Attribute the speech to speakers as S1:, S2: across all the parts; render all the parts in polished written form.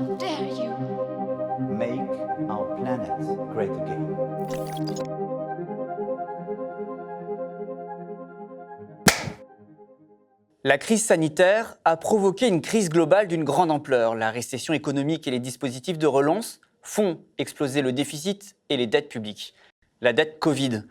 S1: How dare you?
S2: Make our planet great again.
S3: La crise sanitaire a provoqué une crise globale d'une grande ampleur. La récession économique et les dispositifs de relance font exploser le déficit et les dettes publiques. La dette Covid.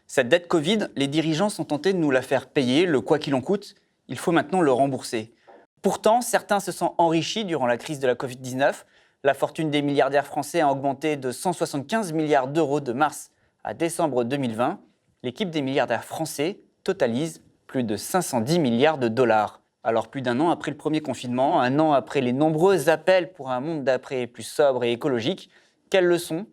S3: Cette dette Covid, les dirigeants sont tentés de nous la faire payer, le quoi qu'il en coûte. Il faut maintenant le rembourser. Pourtant, certains se sont enrichis durant la crise de la Covid-19. La fortune des milliardaires français a augmenté de 175 milliards d'euros de mars à décembre 2020. L'équipe des milliardaires français totalise plus de 510 milliards de dollars. Alors plus d'un an après le premier confinement, un an après les nombreux appels pour un monde d'après plus sobre et écologique, quelles leçons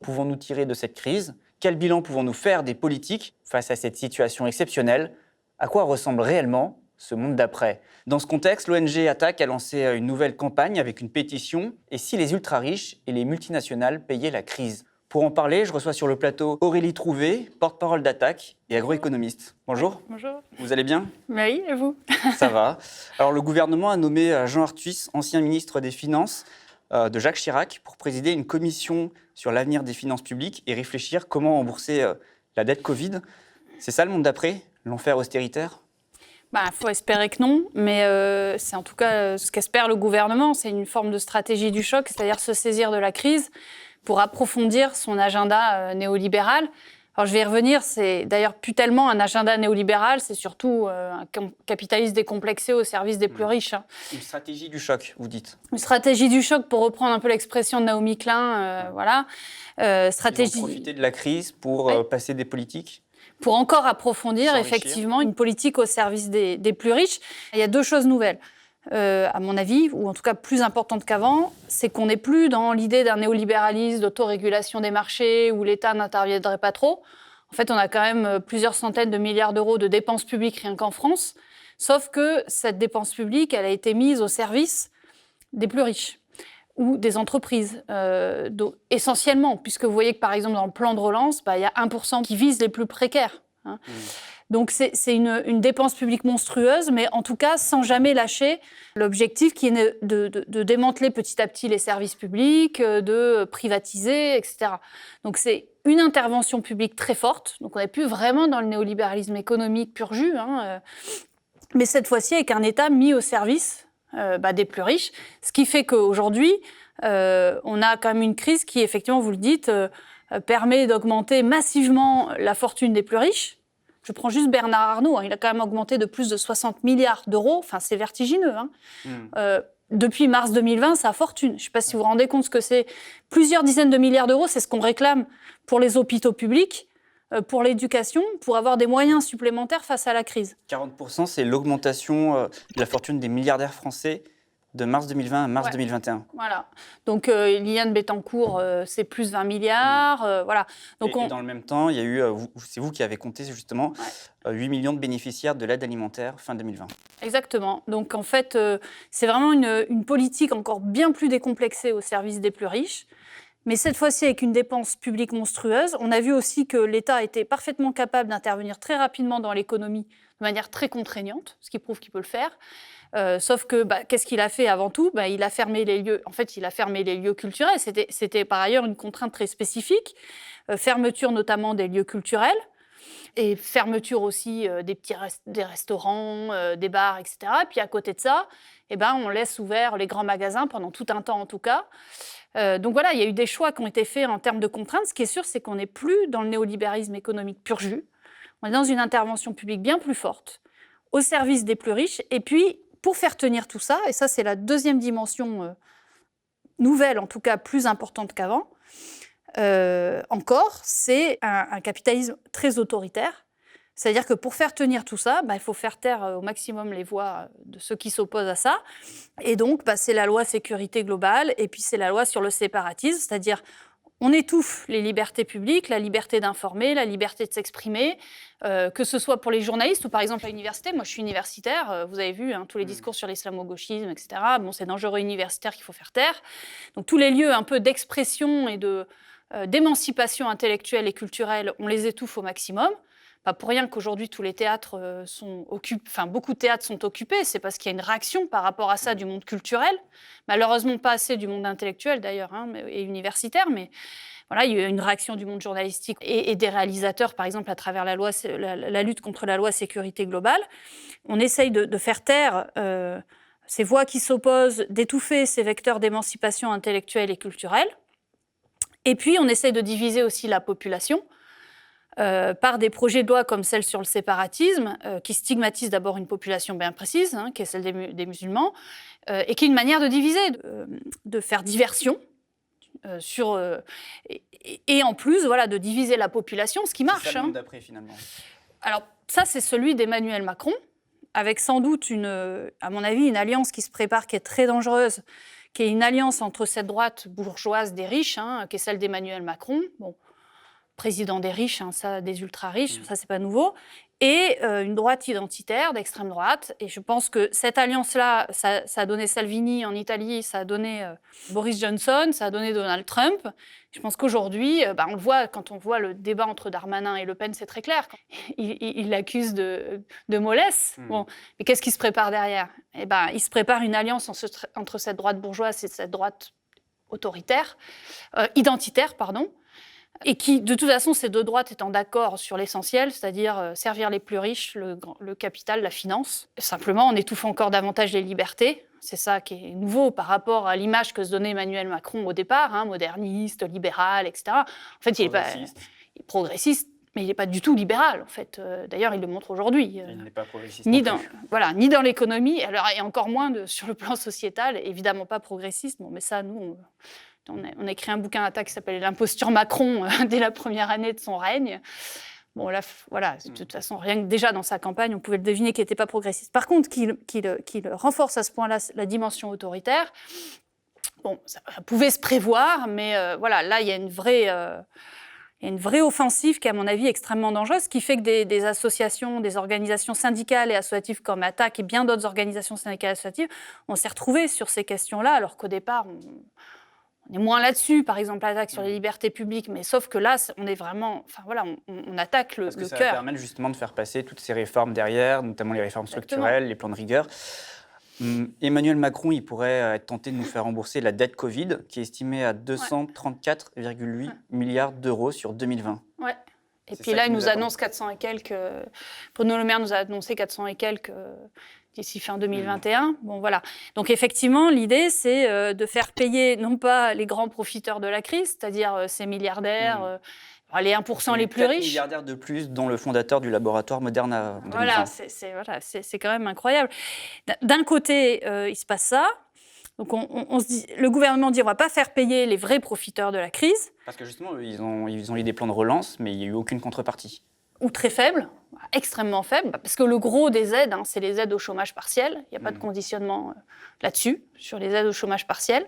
S3: pouvons-nous tirer de cette crise ? Quel bilan pouvons-nous faire des politiques face à cette situation exceptionnelle ? À quoi ressemble réellement ce monde d'après ? Dans ce contexte, l'ONG Attac a lancé une nouvelle campagne avec une pétition « Et si les ultra-riches et les multinationales payaient la crise ?» Pour en parler, je reçois sur le plateau Aurélie Trouvé, porte-parole d'Attac et agroéconomiste. Bonjour.
S4: Bonjour.
S3: Vous allez bien ?
S4: Oui, et vous ?
S3: Ça va. Alors le gouvernement a nommé Jean Arthuis, ancien ministre des Finances de Jacques Chirac, pour présider une commission sur l'avenir des finances publiques et réfléchir comment rembourser la dette Covid. C'est ça le monde d'après ? L'enfer austéritaire ?
S4: Faut espérer que non, mais c'est en tout cas ce qu'espère le gouvernement. C'est une forme de stratégie du choc, c'est-à-dire se saisir de la crise pour approfondir son agenda néolibéral. Alors je vais y revenir, c'est d'ailleurs plus tellement un agenda néolibéral, c'est surtout un capitalisme décomplexé au service des plus riches.
S3: Une stratégie du choc, vous dites.
S4: Une stratégie du choc, pour reprendre un peu l'expression de Naomi Klein, voilà.
S3: Stratégie... Ils vont profiter de la crise pour passer des politiques ?
S4: Pour encore approfondir, effectivement, une politique au service des plus riches. Il y a deux choses nouvelles. À mon avis, ou en tout cas plus importante qu'avant, c'est qu'on n'est plus dans l'idée d'un néolibéralisme, d'autorégulation des marchés, où l'État n'interviendrait pas trop. En fait, on a quand même plusieurs centaines de milliards d'euros de dépenses publiques rien qu'en France, sauf que cette dépense publique, elle a été mise au service des plus riches ou des entreprises, essentiellement, puisque vous voyez que, par exemple, dans le plan de relance, il y a 1% qui vise les plus précaires. Donc c'est une dépense publique monstrueuse, mais en tout cas sans jamais lâcher l'objectif qui est de démanteler petit à petit les services publics, de privatiser, etc. Donc c'est une intervention publique très forte, donc on n'est plus vraiment dans le néolibéralisme économique pur jus, mais cette fois-ci avec un État mis au service des plus riches, ce qui fait qu'aujourd'hui, on a quand même une crise qui, effectivement, vous le dites, permet d'augmenter massivement la fortune des plus riches. Je prends juste Bernard Arnault, il a quand même augmenté de plus de 60 milliards d'euros, enfin c'est vertigineux. Depuis mars 2020, sa fortune, je ne sais pas si vous vous rendez compte ce que c'est, plusieurs dizaines de milliards d'euros, c'est ce qu'on réclame pour les hôpitaux publics, pour l'éducation, pour avoir des moyens supplémentaires face à la crise.
S3: 40%, c'est l'augmentation de la fortune des milliardaires français de mars 2020 à mars 2021.
S4: Voilà. Donc, Liliane Bettencourt, c'est plus 20 milliards. Voilà. Donc,
S3: et dans le même temps, il y a eu, c'est vous qui avez compté justement, 8 millions de bénéficiaires de l'aide alimentaire fin 2020.
S4: Exactement. Donc, en fait, c'est vraiment une politique encore bien plus décomplexée au service des plus riches. Mais cette fois-ci, avec une dépense publique monstrueuse. On a vu aussi que l'État était parfaitement capable d'intervenir très rapidement dans l'économie de manière très contraignante, ce qui prouve qu'il peut le faire. Sauf que, qu'est-ce qu'il a fait avant tout ? Il a fermé les lieux. En fait, il a fermé les lieux culturels. C'était par ailleurs une contrainte très spécifique. Fermeture notamment des lieux culturels et fermeture aussi des restaurants, des bars, etc. Et puis à côté de ça, on laisse ouverts les grands magasins pendant tout un temps en tout cas. Donc voilà, il y a eu des choix qui ont été faits en termes de contraintes. Ce qui est sûr, c'est qu'on n'est plus dans le néolibéralisme économique pur jus. On est dans une intervention publique bien plus forte, au service des plus riches. Et puis, pour faire tenir tout ça, et ça c'est la deuxième dimension nouvelle, en tout cas plus importante qu'avant, encore, c'est un capitalisme très autoritaire. C'est-à-dire que pour faire tenir tout ça, il faut faire taire au maximum les voix de ceux qui s'opposent à ça. Et donc, c'est la loi sécurité globale, et puis c'est la loi sur le séparatisme, c'est-à-dire on étouffe les libertés publiques, la liberté d'informer, la liberté de s'exprimer, que ce soit pour les journalistes ou par exemple à l'université. Moi, je suis universitaire, vous avez vu tous les discours sur l'islamo-gauchisme, etc. C'est dangereux universitaire qu'il faut faire taire. Donc tous les lieux un peu d'expression et d'émancipation intellectuelle et culturelle, on les étouffe au maximum. pas pour rien qu'aujourd'hui tous les théâtres sont occupés, enfin beaucoup de théâtres sont occupés, c'est parce qu'il y a une réaction par rapport à ça du monde culturel, malheureusement pas assez du monde intellectuel d'ailleurs et universitaire, mais voilà, il y a eu une réaction du monde journalistique et des réalisateurs, par exemple à travers la lutte contre la loi sécurité globale. On essaye de faire taire ces voix qui s'opposent, d'étouffer ces vecteurs d'émancipation intellectuelle et culturelle. Et puis, on essaye de diviser aussi la population par des projets de loi comme celle sur le séparatisme, qui stigmatisent d'abord une population bien précise, qui est celle des musulmans, et qui est une manière de diviser, de faire diversion, et en plus, voilà, de diviser la population, ce qui marche.
S3: C'est ça le monde d'après, finalement.
S4: Alors, ça, c'est celui d'Emmanuel Macron, avec sans doute, à mon avis, une alliance qui se prépare, qui est très dangereuse, qui est une alliance entre cette droite bourgeoise des riches, qui est celle d'Emmanuel Macron, bon, président des riches, ça, des ultra-riches, ça, c'est pas nouveau, et une droite identitaire d'extrême droite. Et je pense que cette alliance-là, ça a donné Salvini en Italie, ça a donné Boris Johnson, ça a donné Donald Trump. Je pense qu'aujourd'hui, on le voit, quand on voit le débat entre Darmanin et Le Pen, c'est très clair. Il l'accuse de mollesse. Bon, mais qu'est-ce qui se prépare derrière ? Il se prépare une alliance entre cette droite bourgeoise et cette droite autoritaire, identitaire, pardon, et qui, de toute façon, ces deux droites étant d'accord sur l'essentiel, c'est-à-dire servir les plus riches, le capital, la finance, simplement en étouffant encore davantage les libertés. C'est ça qui est nouveau par rapport à l'image que se donnait Emmanuel Macron au départ, moderniste, libéral, etc. En fait, il est progressiste, mais il n'est pas du tout libéral, en fait. D'ailleurs, il le montre aujourd'hui.
S3: Il n'est pas progressiste.
S4: Ni dans l'économie, et encore moins sur le plan sociétal, évidemment pas progressiste. Bon, mais ça, nous... On a écrit un bouquin à qui s'appelle « L'imposture Macron » dès la première année de son règne. Bon, là, voilà, de toute façon, rien que déjà dans sa campagne, on pouvait le deviner qu'il n'était pas progressiste. Par contre, qu'il renforce à ce point-là la dimension autoritaire, bon, ça pouvait se prévoir, mais voilà, là, il y a une vraie offensive qui est, à mon avis, extrêmement dangereuse, qui fait que des associations, des organisations syndicales et associatives comme ATTAC et bien d'autres organisations syndicales et associatives, on s'est retrouvés sur ces questions-là, alors qu'au départ, on est moins là-dessus, par exemple, l'attaque sur les libertés publiques, mais sauf que là, on est vraiment... Enfin, voilà, on attaque le cœur.
S3: Parce que ça va permettre justement de faire passer toutes ces réformes derrière, notamment les réformes structurelles, les plans de rigueur. Emmanuel Macron, il pourrait être tenté de nous faire rembourser la dette Covid, qui est estimée à 234,8 milliards d'euros sur 2020.
S4: Ouais. Et puis là, il nous annonce 400 et quelques... Bruno Le Maire nous a annoncé 400 et quelques... d'ici fin 2021. Bon, voilà. Donc, effectivement, l'idée, c'est de faire payer, non pas les grands profiteurs de la crise, c'est-à-dire ces milliardaires, les 1% les plus riches.
S3: Milliardaires de plus, dont le fondateur du laboratoire Moderna.
S4: Voilà, c'est quand même incroyable. D'un côté, il se passe ça. Donc, on se dit, le gouvernement dit on ne va pas faire payer les vrais profiteurs de la crise.
S3: Parce que justement, ils ont eu des plans de relance, mais il n'y a eu aucune contrepartie.
S4: Ou très faible, extrêmement faible, parce que le gros des aides, c'est les aides au chômage partiel. Il n'y a pas de conditionnement là-dessus, sur les aides au chômage partiel.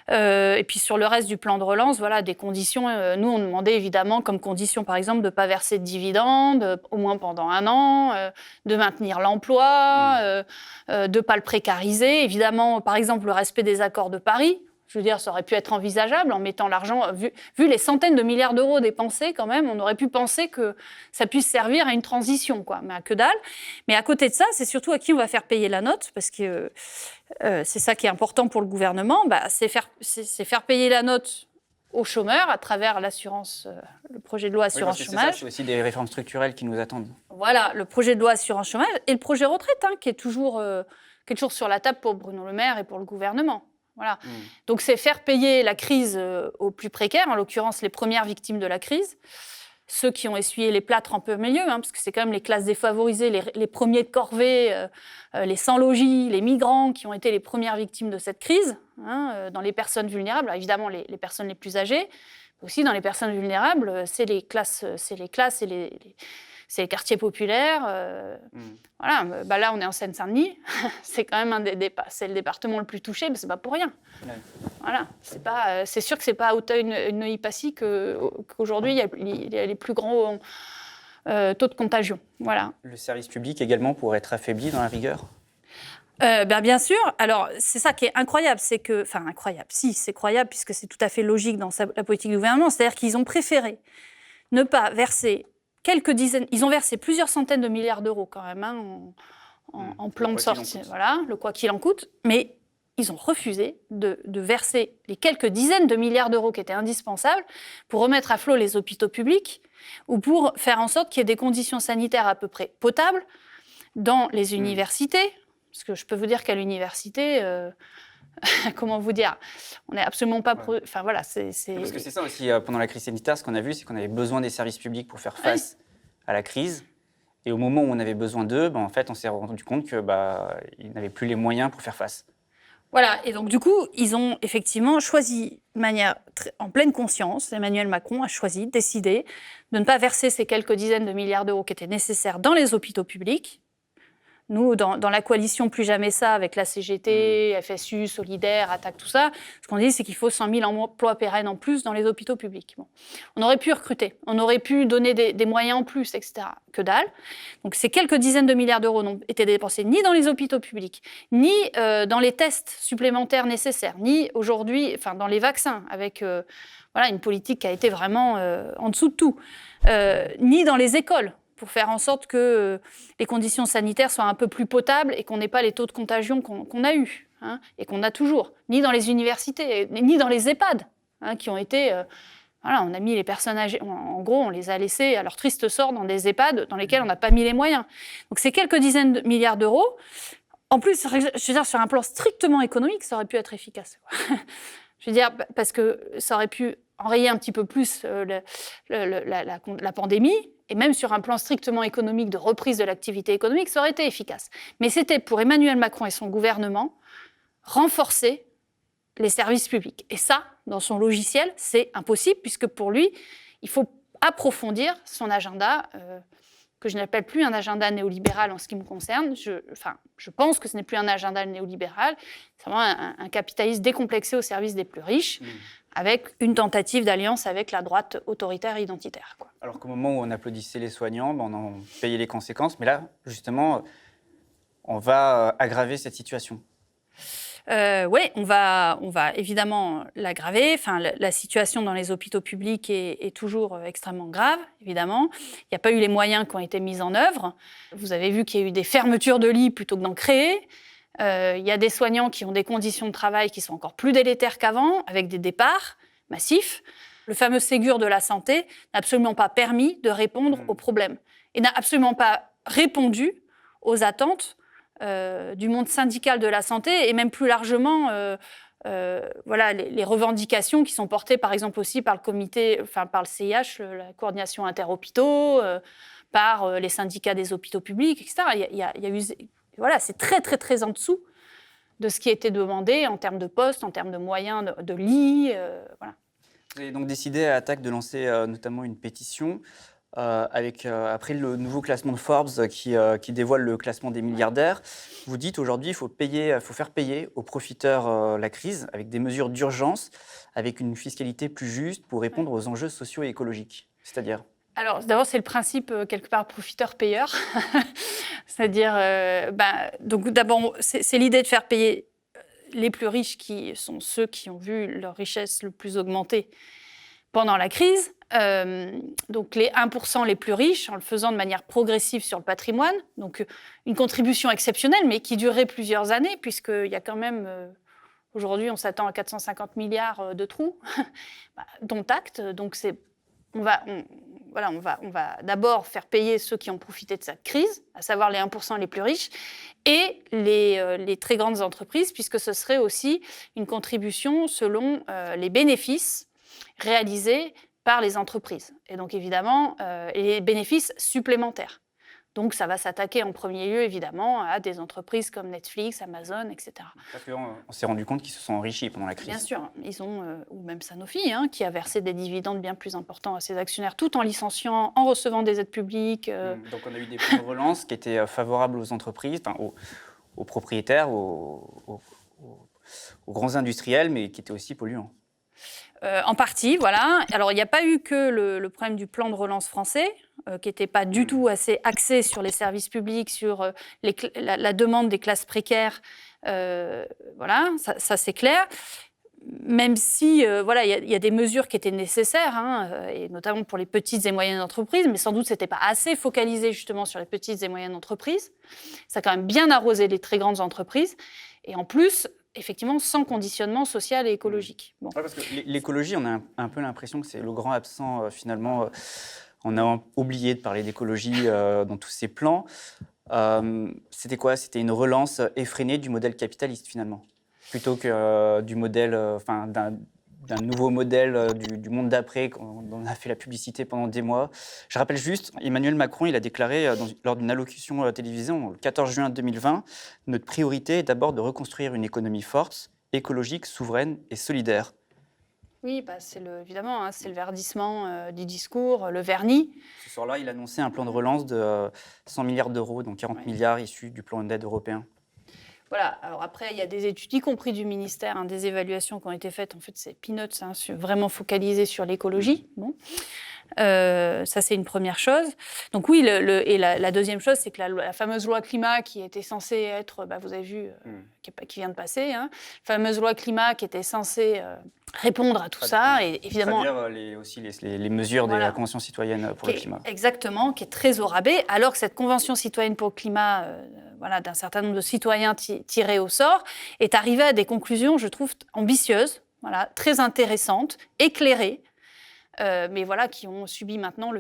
S4: Et puis sur le reste du plan de relance, voilà, des conditions. Nous, on demandait évidemment comme condition, par exemple, de ne pas verser de dividendes, au moins pendant 1 an, de maintenir l'emploi, de ne pas le précariser. Évidemment, par exemple, le respect des accords de Paris. Je veux dire, ça aurait pu être envisageable en mettant l'argent, vu les centaines de milliards d'euros dépensés quand même, on aurait pu penser que ça puisse servir à une transition, quoi, mais à que dalle. Mais à côté de ça, c'est surtout à qui on va faire payer la note, parce que c'est ça qui est important pour le gouvernement, c'est faire payer la note aux chômeurs à travers l'assurance, le projet de loi assurance chômage.
S3: C'est aussi des réformes structurelles qui nous attendent.
S4: Voilà, le projet de loi assurance chômage et le projet retraite, qui est toujours sur la table pour Bruno Le Maire et pour le gouvernement. Voilà. Donc, c'est faire payer la crise aux plus précaires, en l'occurrence les premières victimes de la crise, ceux qui ont essuyé les plâtres un peu au milieu, parce que c'est quand même les classes défavorisées, les premiers de corvée, les sans-logis, les migrants qui ont été les premières victimes de cette crise, dans les personnes vulnérables. Alors, évidemment, les personnes les plus âgées, mais aussi dans les personnes vulnérables, c'est les classes et c'est les quartiers populaires. Voilà, là, on est en Seine-Saint-Denis. C'est quand même c'est le département le plus touché, mais c'est pas pour rien. Ouais. Voilà, c'est sûr que c'est pas à Auteuil-Neuilly-Passy qu'aujourd'hui il y a les plus gros taux de contagion. Voilà. Le
S3: service public également pourrait être affaibli dans la rigueur.
S4: Bien sûr. Alors, c'est ça qui est incroyable, c'est croyable puisque c'est tout à fait logique dans la politique du gouvernement, c'est-à-dire qu'ils ont préféré ne pas verser quelques dizaines, ils ont versé plusieurs centaines de milliards d'euros quand même en plan de sortie, voilà, le quoi qu'il en coûte, mais ils ont refusé de verser les quelques dizaines de milliards d'euros qui étaient indispensables pour remettre à flot les hôpitaux publics ou pour faire en sorte qu'il y ait des conditions sanitaires à peu près potables dans les universités. Parce que je peux vous dire qu'à l'université, comment vous dire, on n'est absolument pas... Enfin voilà, c'est...
S3: Parce que c'est ça aussi, pendant la crise sanitaire, ce qu'on a vu, c'est qu'on avait besoin des services publics pour faire face à la crise. Et au moment où on avait besoin d'eux, en fait, on s'est rendu compte qu'ils n'avaient plus les moyens pour faire face.
S4: Voilà, et donc du coup, ils ont effectivement choisi de manière en pleine conscience, Emmanuel Macron a choisi, décidé de ne pas verser ces quelques dizaines de milliards d'euros qui étaient nécessaires dans les hôpitaux publics. Nous, dans la coalition Plus Jamais Ça, avec la CGT, FSU, Solidaire, Attaque, tout ça, ce qu'on dit, c'est qu'il faut 100 000 emplois pérennes en plus dans les hôpitaux publics. Bon. On aurait pu recruter, on aurait pu donner des moyens en plus, etc. Que dalle. Donc ces quelques dizaines de milliards d'euros n'ont été dépensés ni dans les hôpitaux publics, ni dans les tests supplémentaires nécessaires, ni aujourd'hui, enfin dans les vaccins, avec une politique qui a été vraiment en dessous de tout, ni dans les écoles, pour faire en sorte que les conditions sanitaires soient un peu plus potables et qu'on n'ait pas les taux de contagion qu'on a eus et qu'on a toujours, ni dans les universités, ni dans les EHPAD, qui ont été... on a mis les personnes âgées, en gros, on les a laissés à leur triste sort dans des EHPAD dans lesquels on n'a pas mis les moyens. Donc ces quelques dizaines de milliards d'euros, en plus, je veux dire, sur un plan strictement économique, ça aurait pu être efficace. Je veux dire, parce que ça aurait pu enrayer un petit peu plus la pandémie, et même sur un plan strictement économique de reprise de l'activité économique, ça aurait été efficace. Mais c'était pour Emmanuel Macron et son gouvernement renforcer les services publics. Et ça, dans son logiciel, c'est impossible, puisque pour lui, il faut approfondir son agenda, que je n'appelle plus un agenda néolibéral en ce qui me concerne. Je pense que ce n'est plus un agenda néolibéral, c'est vraiment un capitalisme décomplexé au service des plus riches, avec une tentative d'alliance avec la droite autoritaire et identitaire.
S3: Alors qu'au moment où on applaudissait les soignants, on en payait les conséquences, mais là, justement, on va aggraver cette situation.
S4: Oui, on va évidemment l'aggraver. Enfin, la situation dans les hôpitaux publics est toujours extrêmement grave, évidemment. Il n'y a pas eu les moyens qui ont été mis en œuvre. Vous avez vu qu'il y a eu des fermetures de lits plutôt que d'en créer. Il y a des soignants qui ont des conditions de travail qui sont encore plus délétères qu'avant, avec des départs massifs. Le fameux Ségur de la santé n'a absolument pas permis de répondre aux problèmes et n'a absolument pas répondu aux attentes du monde syndical de la santé et même plus largement les revendications qui sont portées par exemple aussi par le CIH, la coordination interhôpitaux, par les syndicats des hôpitaux publics, etc. Il y a eu, c'est très très très en dessous de ce qui était demandé en termes de postes, en termes de moyens de lits.
S3: Vous avez donc décidé à Attaque de lancer notamment une pétition après le nouveau classement de Forbes qui dévoile le classement des milliardaires. Vous dites aujourd'hui il faut faire payer aux profiteurs la crise avec des mesures d'urgence, avec une fiscalité plus juste pour répondre aux enjeux sociaux et écologiques. C'est-à-dire ?
S4: Alors, d'abord, c'est le principe, quelque part, profiteur-payeur. C'est-à-dire, donc d'abord, c'est l'idée de faire payer les plus riches, qui sont ceux qui ont vu leur richesse le plus augmenter pendant la crise. Donc, les 1% les plus riches, en le faisant de manière progressive sur le patrimoine. Donc, une contribution exceptionnelle, mais qui durerait plusieurs années, puisqu'il y a quand même... aujourd'hui, on s'attend à 450 milliards de trous, dont acte. Donc, on va d'abord faire payer ceux qui ont profité de cette crise, à savoir les 1% les plus riches, et les très grandes entreprises, puisque ce serait aussi une contribution selon les bénéfices réalisés par les entreprises. Et donc évidemment, les bénéfices supplémentaires. Donc ça va s'attaquer en premier lieu, évidemment, à des entreprises comme Netflix, Amazon, etc.
S3: Parce qu'on s'est rendu compte qu'ils se sont enrichis pendant la crise.
S4: Bien sûr, ils ont, ou même Sanofi, qui a versé des dividendes bien plus importants à ses actionnaires, tout en licenciant, en recevant des aides publiques.
S3: Donc on a eu des plans de relance qui étaient favorables aux entreprises, aux propriétaires, aux grands industriels, mais qui étaient aussi polluants.
S4: En partie, voilà. Alors, il n'y a pas eu que le problème du plan de relance français, qui n'était pas du tout assez axé sur les services publics, sur la demande des classes précaires. Voilà, ça c'est clair. même si, voilà, il y a des mesures qui étaient nécessaires, hein, et notamment pour les petites et moyennes entreprises, mais sans doute c'était pas assez focalisé justement sur les petites et moyennes entreprises. Ça a quand même bien arrosé les très grandes entreprises, et en plus, effectivement, sans conditionnement social et écologique. Bon.
S3: Ouais, parce que l'écologie, on a un peu l'impression que c'est le grand absent, finalement. On a oublié de parler d'écologie dans tous ces plans. C'était quoi? C'était une relance effrénée du modèle capitaliste, finalement, plutôt que du modèle, d'un nouveau modèle du monde d'après, dont on a fait la publicité pendant des mois. Je rappelle juste, Emmanuel Macron, il a déclaré lors d'une allocution télévisée le 14 juin 2020, « Notre priorité est d'abord de reconstruire une économie forte, écologique, souveraine et solidaire ».
S4: Oui, bah évidemment, hein, c'est le verdissement du discours, le vernis.
S3: Ce soir-là, il annonçait un plan de relance de 100 milliards d'euros, donc 40 milliards issus du plan d'aide européen.
S4: Voilà, alors après, il y a des études, y compris du ministère, hein, des évaluations qui ont été faites, en fait, c'est peanuts, hein, vraiment focalisées sur l'écologie. Bon. Ça, c'est une première chose. Donc oui, et la deuxième chose, c'est que la fameuse loi climat qui était censée être, vous avez vu, qui vient de passer, hein, la fameuse loi climat qui était censée répondre à tout ça, et évidemment...
S3: C'est-à-dire aussi les mesures de la Convention citoyenne pour le climat.
S4: Exactement, qui est très au rabais, alors que cette Convention citoyenne pour le climat, d'un certain nombre de citoyens tirés au sort, est arrivée à des conclusions, je trouve, ambitieuses, très intéressantes, éclairées, mais voilà, qui ont subi maintenant le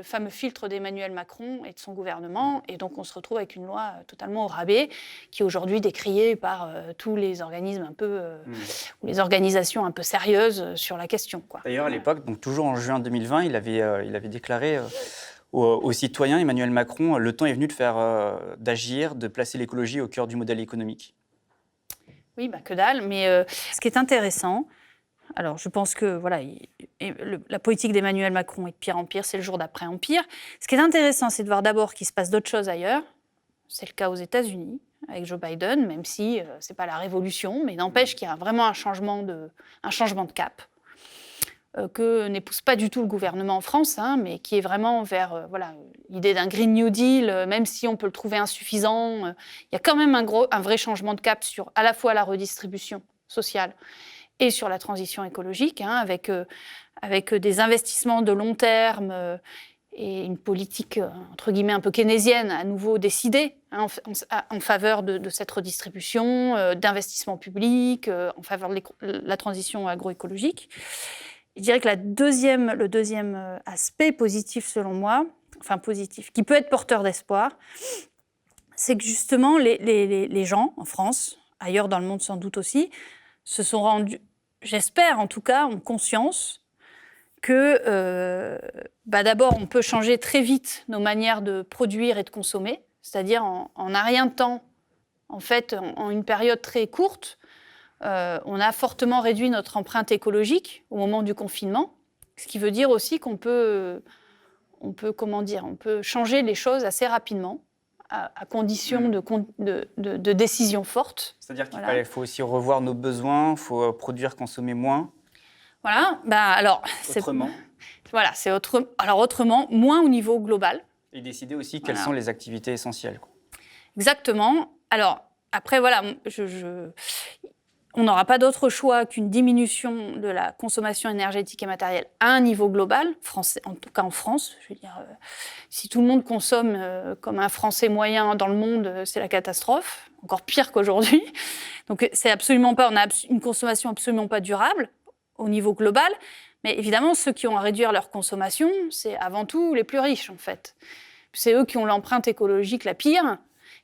S4: fameux filtre d'Emmanuel Macron et de son gouvernement. Et donc, on se retrouve avec une loi totalement au rabais, qui est aujourd'hui décriée par tous les organismes ou les organisations un peu sérieuses sur la question, quoi.
S3: D'ailleurs, à l'époque, donc toujours en juin 2020, il avait déclaré aux citoyens, Emmanuel Macron, le temps est venu d'agir, de placer l'écologie au cœur du modèle économique.
S4: Oui, que dalle. Mais ce qui est intéressant, alors, je pense que la politique d'Emmanuel Macron est de pire en pire, c'est le jour d'après en pire. Ce qui est intéressant, c'est de voir d'abord qu'il se passe d'autres choses ailleurs. C'est le cas aux États-Unis, avec Joe Biden, même si ce n'est pas la révolution, mais n'empêche qu'il y a vraiment un changement de cap, que n'épouse pas du tout le gouvernement en France, hein, mais qui est vraiment vers l'idée d'un Green New Deal, même si on peut le trouver insuffisant. Il y a quand même un vrai changement de cap sur à la fois la redistribution sociale et sur la transition écologique, hein, avec des investissements de long terme et une politique, entre guillemets, un peu keynésienne, à nouveau décidée, hein, en faveur de cette redistribution, d'investissements publics, en faveur de la transition agroécologique. Je dirais que le deuxième aspect positif, selon moi, positif, qui peut être porteur d'espoir, c'est que justement, les gens, en France, ailleurs dans le monde sans doute aussi, se sont rendus, j'espère en tout cas, ont conscience que d'abord on peut changer très vite nos manières de produire et de consommer, c'est-à-dire en un rien de temps, en fait, en une période très courte, on a fortement réduit notre empreinte écologique au moment du confinement, ce qui veut dire aussi qu'on peut changer les choses assez rapidement, à condition de décisions fortes.
S3: C'est-à-dire qu'il faut aussi revoir nos besoins, il faut produire, consommer moins.
S4: Voilà,
S3: autrement.
S4: Autrement, moins au niveau global.
S3: Et décider aussi quelles sont les activités essentielles.
S4: Exactement. Alors, après, on n'aura pas d'autre choix qu'une diminution de la consommation énergétique et matérielle à un niveau global, en tout cas en France. Je veux dire, si tout le monde consomme comme un Français moyen dans le monde, c'est la catastrophe, encore pire qu'aujourd'hui. Donc, c'est absolument pas, on a une consommation absolument pas durable au niveau global. Mais évidemment, ceux qui ont à réduire leur consommation, c'est avant tout les plus riches, en fait. C'est eux qui ont l'empreinte écologique la pire.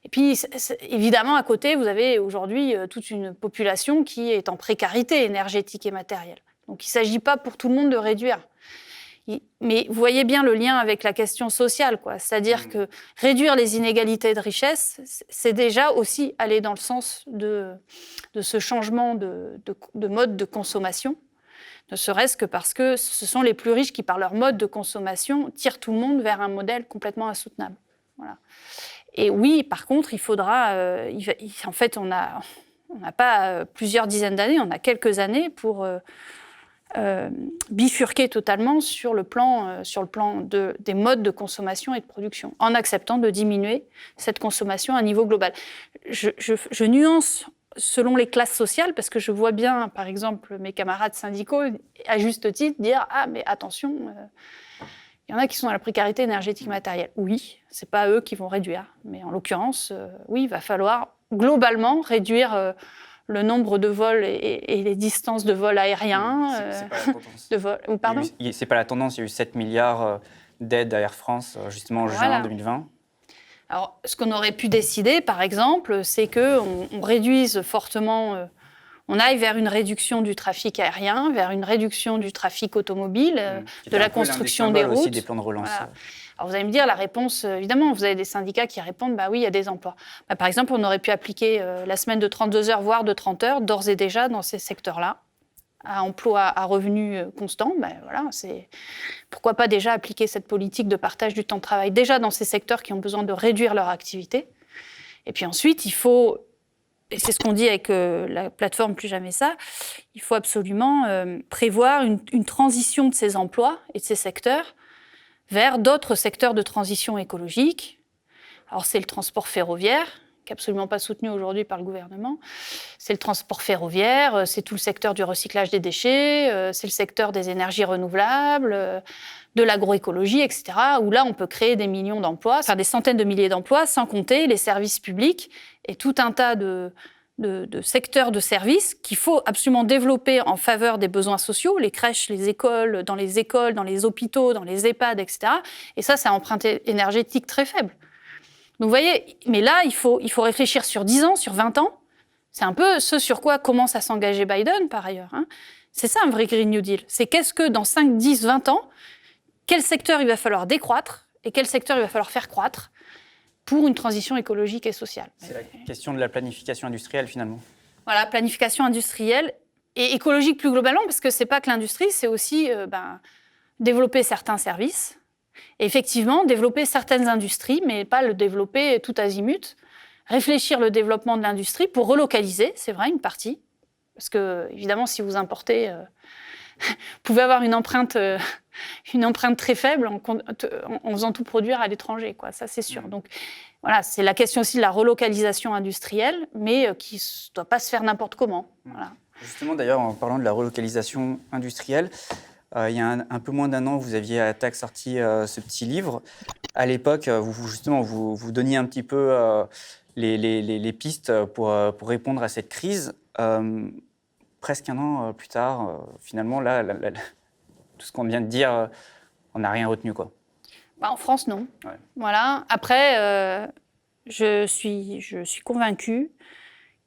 S4: Et puis, évidemment, à côté, vous avez aujourd'hui toute une population qui est en précarité énergétique et matérielle. Donc, il ne s'agit pas pour tout le monde de réduire. Mais vous voyez bien le lien avec la question sociale, quoi. C'est-à-dire que réduire les inégalités de richesse, c'est déjà aussi aller dans le sens de ce changement de mode de consommation, ne serait-ce que parce que ce sont les plus riches qui, par leur mode de consommation, tirent tout le monde vers un modèle complètement insoutenable. Voilà. Et oui, par contre, il faudra... en fait, on n'a pas plusieurs dizaines d'années, on a quelques années pour bifurquer totalement sur le plan des modes de consommation et de production, en acceptant de diminuer cette consommation à un niveau global. Je nuance selon les classes sociales, parce que je vois bien, par exemple, mes camarades syndicaux, à juste titre, dire « Ah, mais attention, il y en a qui sont dans la précarité énergétique matérielle. » Oui, ce n'est pas eux qui vont réduire. Mais en l'occurrence, oui, il va falloir globalement réduire le nombre de vols et les distances de vols aériens.
S3: C'est pas la tendance.
S4: De vol... Pardon ?
S3: C'est pas la tendance. Il y a eu 7 milliards d'aides à Air France, justement en juin 2020.
S4: Alors, ce qu'on aurait pu décider, par exemple, c'est qu'on réduise fortement, on aille vers une réduction du trafic aérien, vers une réduction du trafic automobile, de la construction des routes.
S3: Aussi des plans de relance.
S4: Voilà. Alors, vous allez me dire, la réponse, évidemment, vous avez des syndicats qui répondent, bah oui, il y a des emplois. Bah, par exemple, on aurait pu appliquer la semaine de 32 heures, voire de 30 heures, d'ores et déjà dans ces secteurs-là, à emploi à revenu constant. Bah, voilà, pourquoi pas déjà appliquer cette politique de partage du temps de travail déjà dans ces secteurs qui ont besoin de réduire leur activité. Et puis ensuite, il faut, et c'est ce qu'on dit avec la plateforme Plus Jamais Ça, il faut absolument prévoir une transition de ces emplois et de ces secteurs vers d'autres secteurs de transition écologique. Alors c'est le transport ferroviaire, qui n'est absolument pas soutenu aujourd'hui par le gouvernement. C'est le transport ferroviaire, c'est tout le secteur du recyclage des déchets, c'est le secteur des énergies renouvelables, de l'agroécologie, etc., où là, on peut créer des millions d'emplois, faire des centaines de milliers d'emplois, sans compter les services publics et tout un tas de secteurs de services qu'il faut absolument développer en faveur des besoins sociaux, les crèches, les écoles, dans les hôpitaux, dans les EHPAD, etc. Et ça, c'est empreinte énergétique très faible. Donc vous voyez, mais là, il faut réfléchir sur 10 ans, sur 20 ans. C'est un peu ce sur quoi commence à s'engager Biden, par ailleurs. C'est ça un vrai Green New Deal. C'est qu'est-ce que dans 5, 10, 20 ans, quel secteur il va falloir décroître et quel secteur il va falloir faire croître pour une transition écologique et sociale.
S3: C'est la question de la planification industrielle, finalement.
S4: Voilà, planification industrielle et écologique plus globalement, parce que ce n'est pas que l'industrie, c'est aussi développer certains services. Et effectivement, développer certaines industries, mais pas le développer tout azimut. Réfléchir le développement de l'industrie pour relocaliser, c'est vrai, une partie. Parce que, évidemment, si vous importez, vous pouvez avoir une empreinte très faible en faisant tout produire à l'étranger, quoi. Ça, c'est sûr. Donc, voilà, c'est la question aussi de la relocalisation industrielle, mais qui ne doit pas se faire n'importe comment. Voilà.
S3: Justement, d'ailleurs, en parlant de la relocalisation industrielle, il y a un peu moins d'un an, vous aviez à Attac sorti ce petit livre. À l'époque, vous donniez un petit peu les pistes pour répondre à cette crise. Presque un an plus tard, finalement, là, tout ce qu'on vient de dire, on n'a rien retenu, quoi.
S4: En France, non.
S3: Ouais.
S4: Voilà. Après, je suis convaincue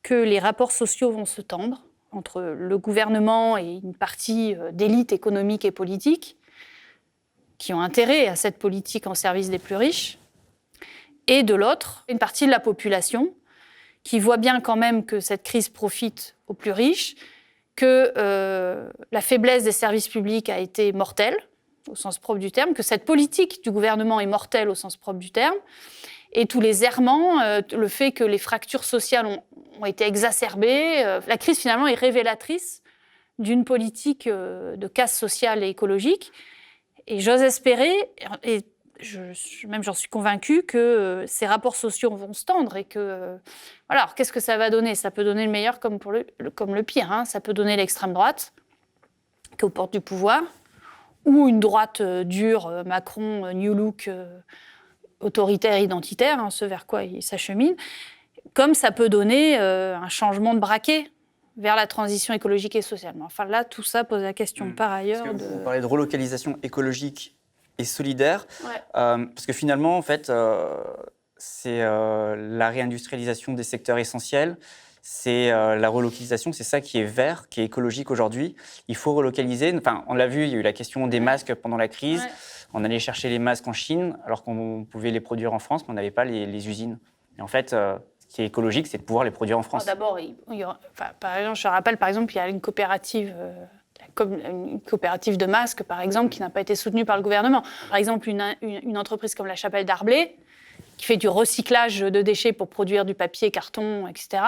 S4: que les rapports sociaux vont se tendre entre le gouvernement et une partie d'élites économiques et politiques qui ont intérêt à cette politique en service des plus riches, et de l'autre, une partie de la population qui voit bien quand même que cette crise profite aux plus riches, que la faiblesse des services publics a été mortelle, au sens propre du terme, que cette politique du gouvernement est mortelle au sens propre du terme, et tous les errements, le fait que les fractures sociales ont été exacerbées. La crise, finalement, est révélatrice d'une politique de casse sociale et écologique. Et j'ose espérer, et même j'en suis convaincue, que ces rapports sociaux vont se tendre et que... Voilà, alors qu'est-ce que ça va donner ? Ça peut donner le meilleur comme le pire. Ça peut donner l'extrême droite, qui est aux portes du pouvoir, ou une droite dure, Macron, New Look, autoritaire, identitaire, ce vers quoi il s'achemine, comme ça peut donner un changement de braquet vers la transition écologique et sociale. Mais enfin là, tout ça pose la question par ailleurs.
S3: Vous parlez de relocalisation écologique et solidaire,
S4: ouais.
S3: Parce que finalement, en fait, c'est la réindustrialisation des secteurs essentiels, c'est la relocalisation, c'est ça qui est vert, qui est écologique aujourd'hui. Il faut relocaliser. Enfin, on l'a vu, il y a eu la question des masques pendant la crise. Ouais. On allait chercher les masques en Chine, alors qu'on pouvait les produire en France, mais on n'avait pas les usines. Et en fait, ce qui est écologique, c'est de pouvoir les produire en France.
S4: D'abord, par exemple, je rappelle, par exemple, il y a une coopérative de masques, par exemple, qui n'a pas été soutenue par le gouvernement. Par exemple, une entreprise comme la Chapelle Darblay, qui fait du recyclage de déchets pour produire du papier, carton, etc.,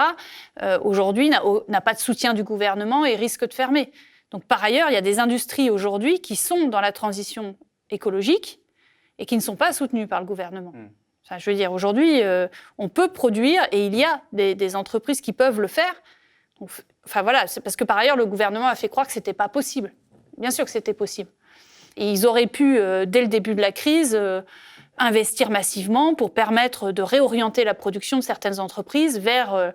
S4: aujourd'hui n'a pas de soutien du gouvernement et risque de fermer. Donc, par ailleurs, il y a des industries aujourd'hui qui sont dans la transition écologique et qui ne sont pas soutenues par le gouvernement. Enfin, je veux dire, aujourd'hui, on peut produire et il y a des entreprises qui peuvent le faire. Donc, enfin voilà, c'est parce que par ailleurs, le gouvernement a fait croire que c'était pas possible. Bien sûr que c'était possible. Et ils auraient pu, dès le début de la crise, investir massivement pour permettre de réorienter la production de certaines entreprises vers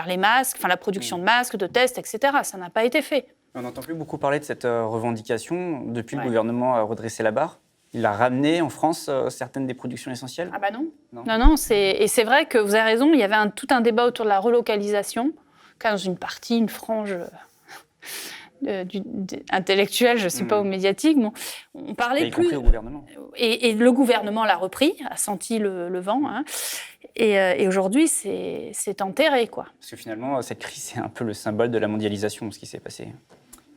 S4: les masques, enfin la production de masques, de tests, etc. Ça n'a pas été fait.
S3: On n'entend plus beaucoup parler de cette revendication. Depuis, le gouvernement a redressé la barre. Il a ramené en France certaines des productions essentielles.
S4: Ah bah non. Non, et c'est vrai que vous avez raison, il y avait tout un débat autour de la relocalisation, dans une partie, une frange intellectuelle, je ne sais pas, ou médiatique. Bon, on parlait
S3: y compris au gouvernement.
S4: Et le gouvernement l'a repris, a senti le vent. Hein. Et aujourd'hui, c'est enterré, quoi.
S3: Parce que finalement, cette crise, c'est un peu le symbole de la mondialisation, ce qui s'est passé.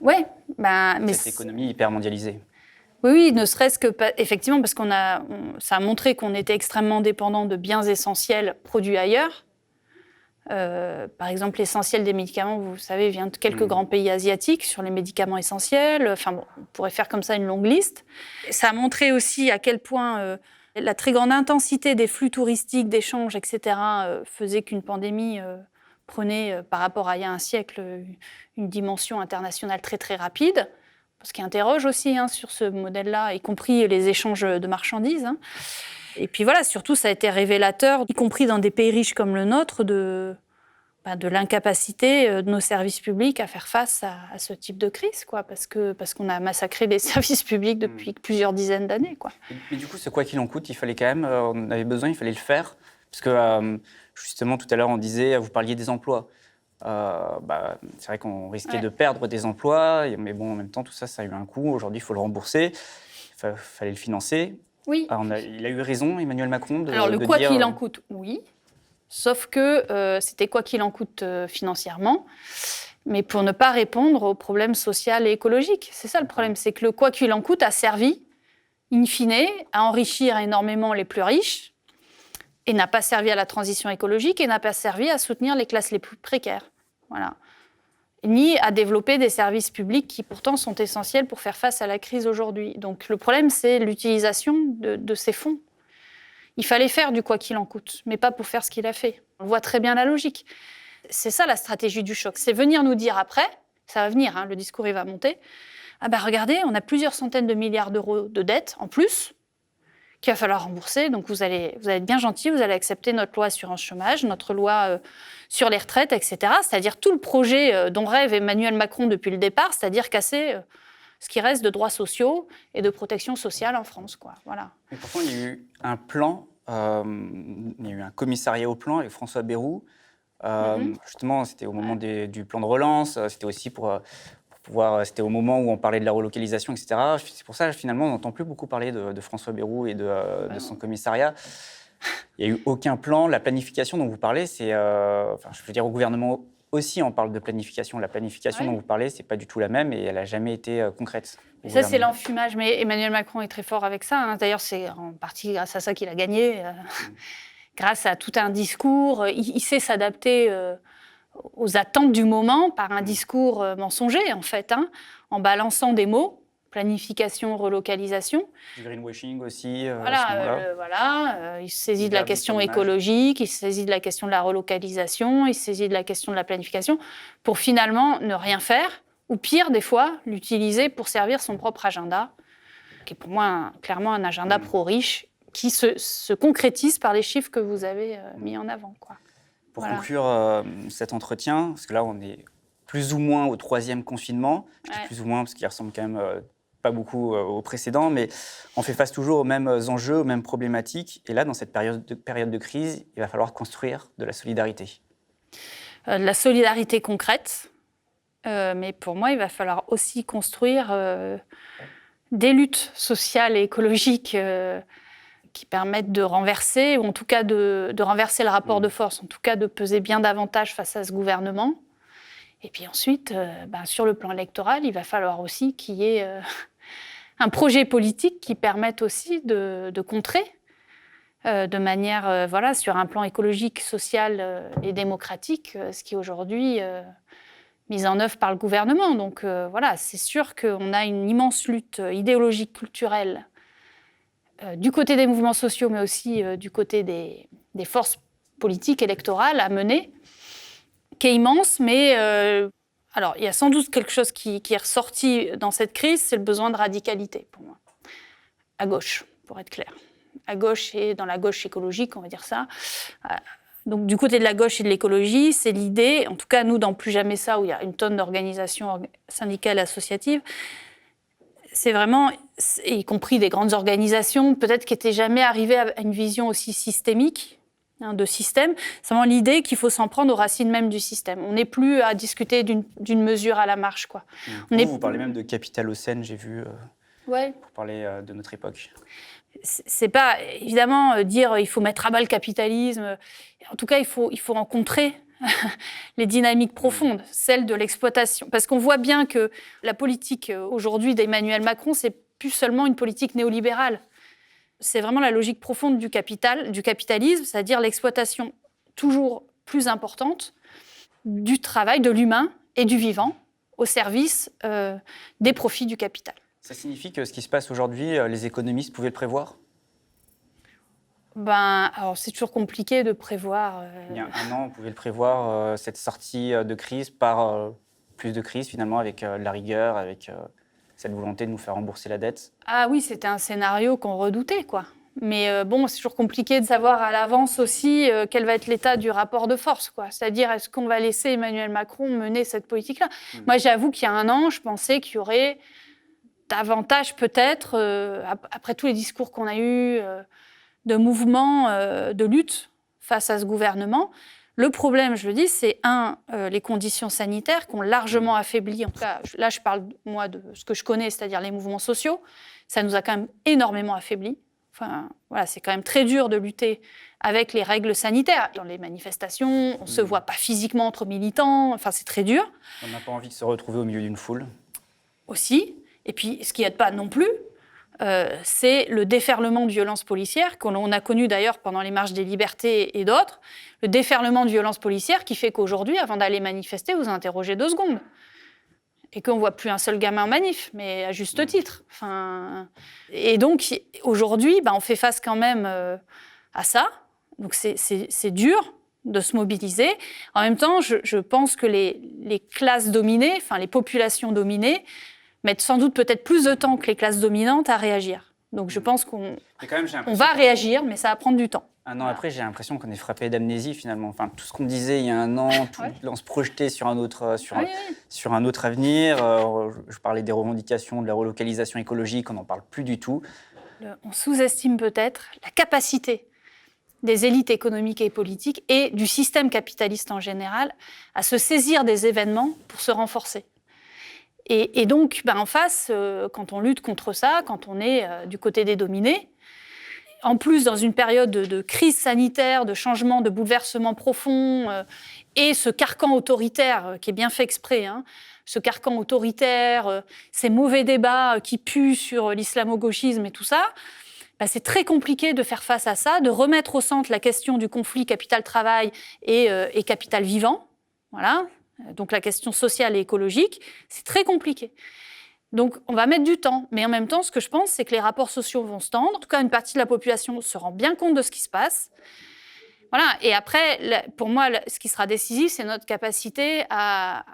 S4: Ouais, mais
S3: cette économie hyper mondialisée.
S4: Oui, ne serait-ce que, effectivement, parce ça a montré qu'on était extrêmement dépendant de biens essentiels produits ailleurs. Par exemple, l'essentiel des médicaments, vous savez, vient de quelques grands pays asiatiques sur les médicaments essentiels. Enfin, bon, on pourrait faire comme ça une longue liste. Ça a montré aussi à quel point la très grande intensité des flux touristiques, d'échanges, etc., faisait qu'une pandémie prenait, par rapport à il y a un siècle, une dimension internationale très, très rapide. Ce qui interroge aussi sur ce modèle-là, y compris les échanges de marchandises. Hein. Et puis voilà, surtout, ça a été révélateur, y compris dans des pays riches comme le nôtre, de l'incapacité de nos services publics à faire face à ce type de crise, quoi, parce qu'on a massacré les services publics depuis plusieurs dizaines d'années. Quoi.
S3: Mais du coup, ce quoi qu'il en coûte, il fallait quand même, on avait besoin, il fallait le faire. Parce que justement, tout à l'heure, on disait, vous parliez des emplois. C'est vrai qu'on risquait de perdre des emplois, mais bon, en même temps, tout ça, ça a eu un coût. Aujourd'hui, il faut le rembourser, il fallait le financer.
S4: Oui.
S3: Il a eu raison, Emmanuel Macron,
S4: Alors, le quoi qu'il en coûte, oui. Sauf que c'était quoi qu'il en coûte financièrement, mais pour ne pas répondre aux problèmes sociaux et écologiques. C'est ça le problème, c'est que le quoi qu'il en coûte a servi, in fine, à enrichir énormément les plus riches, et n'a pas servi à la transition écologique, et n'a pas servi à soutenir les classes les plus précaires. Voilà. Ni à développer des services publics qui pourtant sont essentiels pour faire face à la crise aujourd'hui. Donc le problème, c'est l'utilisation de ces fonds. Il fallait faire du quoi qu'il en coûte, mais pas pour faire ce qu'il a fait. On voit très bien la logique. C'est ça la stratégie du choc. C'est venir nous dire après, ça va venir, le discours il va monter, regardez, on a plusieurs centaines de milliards d'euros de dettes en plus, qu'il va falloir rembourser. Donc vous allez être bien gentils, vous allez accepter notre loi assurance chômage, notre loi sur les retraites, etc. C'est-à-dire tout le projet dont rêve Emmanuel Macron depuis le départ, c'est-à-dire casser ce qui reste de droits sociaux et de protection sociale en France. Quoi. Voilà.
S3: Et pourtant, il y a eu un plan, il y a eu un commissariat au plan avec François Bayrou. Justement, c'était au moment du plan de relance, c'était aussi pour pouvoir, c'était au moment où on parlait de la relocalisation, etc. C'est pour ça, finalement, on n'entend plus beaucoup parler de François Bayrou et de son commissariat. Il n'y a eu aucun plan. La planification dont vous parlez, c'est, je veux dire, au gouvernement aussi, on parle de planification. La planification dont vous parlez, c'est pas du tout la même et elle n'a jamais été concrète.
S4: Mais ça, c'est l'enfumage. Mais Emmanuel Macron est très fort avec ça. Hein. D'ailleurs, c'est en partie grâce à ça qu'il a gagné. Grâce à tout un discours. Il sait s'adapter aux attentes du moment par un discours mensonger, en fait, en balançant des mots. Planification, relocalisation.
S3: Du greenwashing aussi.
S4: Il se saisit de la question écologique, il se saisit de la question de la relocalisation, il se saisit de la question de la planification, pour finalement ne rien faire, ou pire, des fois, l'utiliser pour servir son propre agenda, qui est pour moi clairement un agenda pro-riche, qui se concrétise par les chiffres que vous avez mis en avant. Quoi.
S3: Pour conclure cet entretien, parce que là, on est plus ou moins au 3e confinement, je dis plus ou moins parce qu'il ressemble quand même pas beaucoup au précédent, mais on fait face toujours aux mêmes enjeux, aux mêmes problématiques. Et là, dans cette période de crise, il va falloir construire de la solidarité.
S4: De la solidarité concrète, mais pour moi, il va falloir aussi construire des luttes sociales et écologiques qui permettent de renverser, ou en tout cas de renverser le rapport de force, en tout cas de peser bien davantage face à ce gouvernement. Et puis ensuite, sur le plan électoral, il va falloir aussi qu'il y ait un projet politique qui permette aussi de contrer de manière, sur un plan écologique, social et démocratique, ce qui est aujourd'hui mis en œuvre par le gouvernement. Donc c'est sûr qu'on a une immense lutte idéologique, culturelle, du côté des mouvements sociaux, mais aussi du côté des forces politiques, électorales à mener, qui est immense, mais alors il y a sans doute quelque chose qui est ressorti dans cette crise, c'est le besoin de radicalité, pour moi. À gauche, pour être clair. À gauche et dans la gauche écologique, on va dire ça. Donc du côté de la gauche et de l'écologie, c'est l'idée, en tout cas nous dans Plus Jamais Ça, où il y a une tonne d'organisations syndicales et associatives, c'est vraiment, y compris des grandes organisations, peut-être qui n'étaient jamais arrivées à une vision aussi systémique, de système, c'est vraiment l'idée qu'il faut s'en prendre aux racines même du système. On n'est plus à discuter d'une mesure à la marge, quoi.
S3: Vous parlez même de capitalocène, j'ai vu,
S4: ouais.
S3: pour parler de notre époque.
S4: C'est pas, évidemment, dire il faut mettre à bas le capitalisme. En tout cas, il faut rencontrer les dynamiques profondes, celles de l'exploitation. Parce qu'on voit bien que la politique aujourd'hui d'Emmanuel Macron, c'est plus seulement une politique néolibérale. C'est vraiment la logique profonde du capitalisme, c'est-à-dire l'exploitation toujours plus importante du travail, de l'humain et du vivant au service des profits du capital.
S3: Ça signifie que ce qui se passe aujourd'hui, les économistes pouvaient le prévoir ?
S4: Alors c'est toujours compliqué de prévoir.
S3: Il y a un an, on pouvait le prévoir, cette sortie de crise par plus de crise finalement, avec de la rigueur, avec cette volonté de nous faire rembourser la dette.
S4: Ah oui, c'était un scénario qu'on redoutait, quoi. Mais bon, c'est toujours compliqué de savoir à l'avance aussi quel va être l'état du rapport de force, quoi. C'est-à-dire, est-ce qu'on va laisser Emmanuel Macron mener cette politique-là ? Moi, j'avoue qu'il y a un an, je pensais qu'il y aurait davantage, peut-être, après tous les discours qu'on a eus, de mouvements de lutte face à ce gouvernement. Le problème, je le dis, c'est les conditions sanitaires qui ont largement affaibli, en tout cas, là je parle moi de ce que je connais, c'est-à-dire les mouvements sociaux, ça nous a quand même énormément affaiblis. Enfin, voilà, c'est quand même très dur de lutter avec les règles sanitaires. Dans les manifestations, on ne se voit pas physiquement entre militants, enfin c'est très dur.
S3: On n'a pas envie de se retrouver au milieu d'une foule.
S4: Aussi, et puis ce qui n'aide pas non plus, c'est le déferlement de violences policières, qu'on a connu d'ailleurs pendant les marches des libertés et d'autres, le déferlement de violences policières qui fait qu'aujourd'hui, avant d'aller manifester, vous interrogez 2 secondes. Et qu'on ne voit plus un seul gamin en manif, mais à juste titre. Enfin, et donc, aujourd'hui, on fait face quand même à ça. Donc, c'est dur de se mobiliser. En même temps, je pense que les classes dominées, enfin les populations dominées, mettent sans doute peut-être plus de temps que les classes dominantes à réagir. Donc je pense qu'on va réagir, mais ça va prendre du temps.
S3: Un an après, j'ai l'impression qu'on est frappé d'amnésie finalement. Enfin, tout ce qu'on me disait il y a un an, on se projetait sur un autre avenir. Je parlais des revendications, de la relocalisation écologique, on n'en parle plus du tout.
S4: On sous-estime peut-être la capacité des élites économiques et politiques et du système capitaliste en général à se saisir des événements pour se renforcer. Et donc, en face, quand on lutte contre ça, quand on est du côté des dominés, en plus dans une période de crise sanitaire, de changement, de bouleversement profond, et ce carcan autoritaire qui est bien fait exprès, ce carcan autoritaire, ces mauvais débats qui puent sur l'islamo-gauchisme et tout ça, c'est très compliqué de faire face à ça, de remettre au centre la question du conflit capital-travail et capital-vivant. Voilà. Donc la question sociale et écologique, c'est très compliqué. Donc on va mettre du temps, mais en même temps, ce que je pense, c'est que les rapports sociaux vont se tendre. En tout cas, une partie de la population se rend bien compte de ce qui se passe. Voilà. Et après, pour moi, ce qui sera décisif, c'est notre capacité à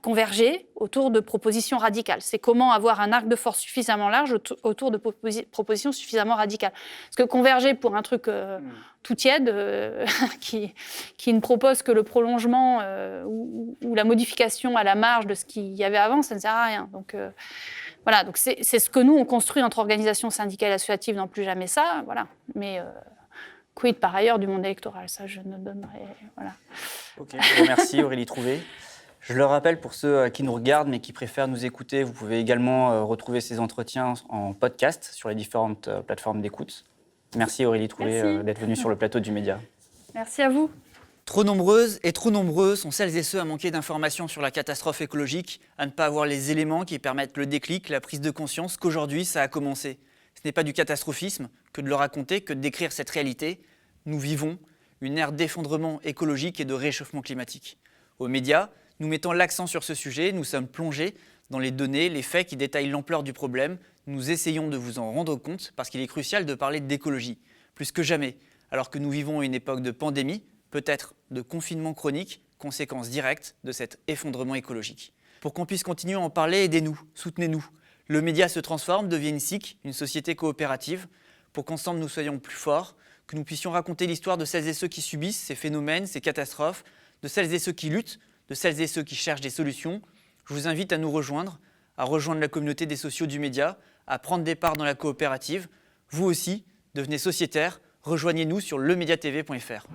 S4: converger autour de propositions radicales. C'est comment avoir un arc de force suffisamment large autour de propositions suffisamment radicales. Parce que converger pour un truc tout tiède, qui ne propose que le prolongement ou la modification à la marge de ce qu'il y avait avant, ça ne sert à rien. Donc voilà, donc c'est ce que nous, on construit entre organisations syndicales et associatives dans Plus Jamais Ça. Voilà. Mais quid par ailleurs du monde électoral, ça je ne donnerai... Voilà.
S3: Ok, je vous remercie Aurélie Trouvé. Je le rappelle pour ceux qui nous regardent mais qui préfèrent nous écouter, vous pouvez également retrouver ces entretiens en podcast sur les différentes plateformes d'écoute. Merci Aurélie Trouvé d'être venue sur le plateau du Média.
S4: Merci à vous.
S3: Trop nombreuses et trop nombreux sont celles et ceux à manquer d'informations sur la catastrophe écologique, à ne pas avoir les éléments qui permettent le déclic, la prise de conscience qu'aujourd'hui ça a commencé. Ce n'est pas du catastrophisme que de le raconter, que de décrire cette réalité. Nous vivons une ère d'effondrement écologique et de réchauffement climatique. Aux médias, nous mettons l'accent sur ce sujet, nous sommes plongés Dans les données, les faits qui détaillent l'ampleur du problème, nous essayons de vous en rendre compte parce qu'il est crucial de parler d'écologie, plus que jamais, alors que nous vivons une époque de pandémie, peut-être de confinement chronique, conséquence directe de cet effondrement écologique. Pour qu'on puisse continuer à en parler, aidez-nous, soutenez-nous. Le média se transforme, devient une SIC, une société coopérative, pour qu'ensemble nous soyons plus forts, que nous puissions raconter l'histoire de celles et ceux qui subissent ces phénomènes, ces catastrophes, de celles et ceux qui luttent, de celles et ceux qui cherchent des solutions. Je vous invite à nous rejoindre, à rejoindre la communauté des sociaux du média, à prendre des parts dans la coopérative. Vous aussi, devenez sociétaire, rejoignez-nous sur lemediatv.fr.